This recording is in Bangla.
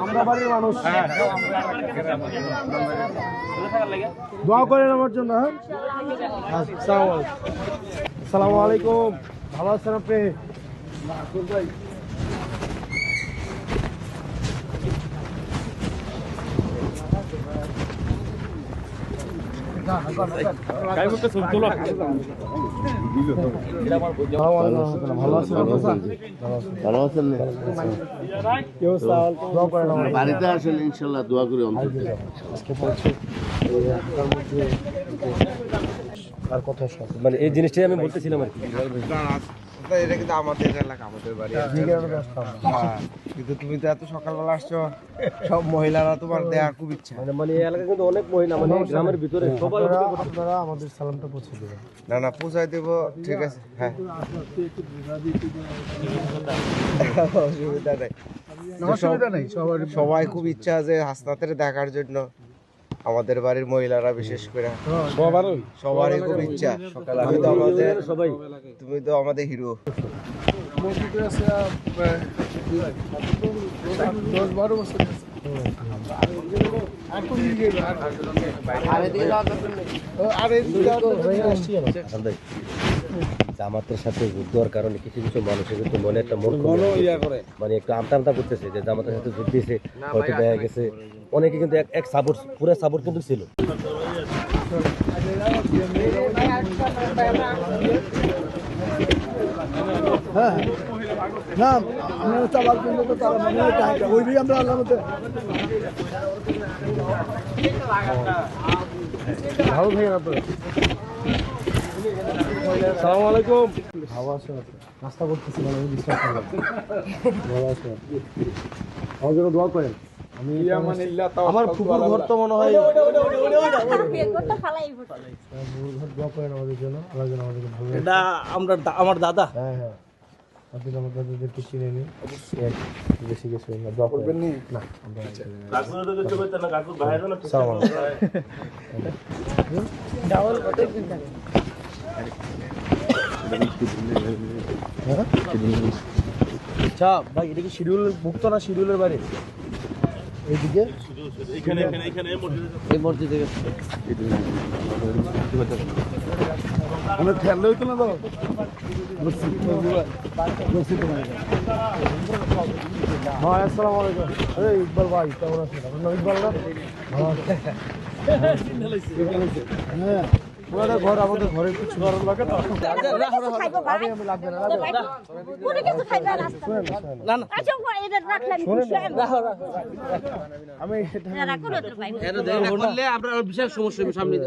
আমরা বাড়ির মানুষ, দোয়া করেন আমার জন্য। হ্যাঁ, আসসালামু আলাইকুম। ভালো আছেন আপনি? বাড়িতে আসলে ইনশাল্লাহ দোয়া করি অন্তত। আর কথা মানে এই জিনিসটাই আমি বলতেছিলাম আর কি। এটা কিন্তু আমাদের এলাকা, আমাদের বাড়ি। কিন্তু তুমি তো এত সকালবেলা আসছো, সব মহিলারা তোমার দেওয়ার খুব ইচ্ছা। মানে এই এলাকা কিন্তু অনেক মহিলা, মানে গ্রামের ভিতরে সবাই আপনারা আমাদের সালামটা পৌঁছে দেবেন। না পৌঁছায় দেবো, ঠিক আছে। হ্যাঁ, অসুবিধা নেই। সবাই খুব ইচ্ছা আছে হাসনাতের দেখার জন্য, আমাদের বাড়ির মহিলারা বিশেষ করে সবারই খুব ইচ্ছা। তুমি তো আমাদের সবাই, তুমি তো আমাদের হিরো। জামাতের সাথে যুদ্ধ হওয়ার কারণে কিছু কিছু মানুষের কিন্তু মনে একটা মানে একটু আমতা আমতা করতেছে যে জামাতের সাথে যুদ্ধ দিয়েছে, হয়তো দেখা গেছে অনেকে কিন্তু এক সাপোর্ট, পুরো সাপোর্ট কিন্তু ছিল। হ্যাঁ, না আমরা চালার জন্য তো তারা মনে হয় টাকা ওই দিকে আমরা আল্লাহ মতো ভালো থাকেন আপনারা। সালাম আলাইকুম। ভালো আছেন? নাস্তা করতেছি, মানে বিশ্বাস করলাম ভালো আছেন। আমার জন্য দোয়া করেন। আমি আমার ফুপুর ঘর তো মনে হয় দোয়া করেন আমাদের জন্য, আল্লাহ যেন আমাদেরকে ভালো। এটা আমরা আমার দাদা। হ্যাঁ হ্যাঁ, আপনি আমার দাদাদেরকে চিনে নিন, বেশি কিছু না, দোয়া করবেন না। আচ্ছা ভাই, এটা কি শিডিউল ভুক্ত না? শিডিউলের বাইরে এইদিকে এই মসজিদে অনেক খেয়াল হইতো না তো। হ্যাঁ, আসসালামু আলাইকুম। আরে ইকবাল ভাই, কেমন আছেন? আপনার নাম ইকবাল না? হ্যাঁ, ওনাদের ঘর আমাদের ঘরের কিছু ঘর লাগে তো। আমি লাগবে না, আমি আপনার বিশাল সমস্যা সামনে।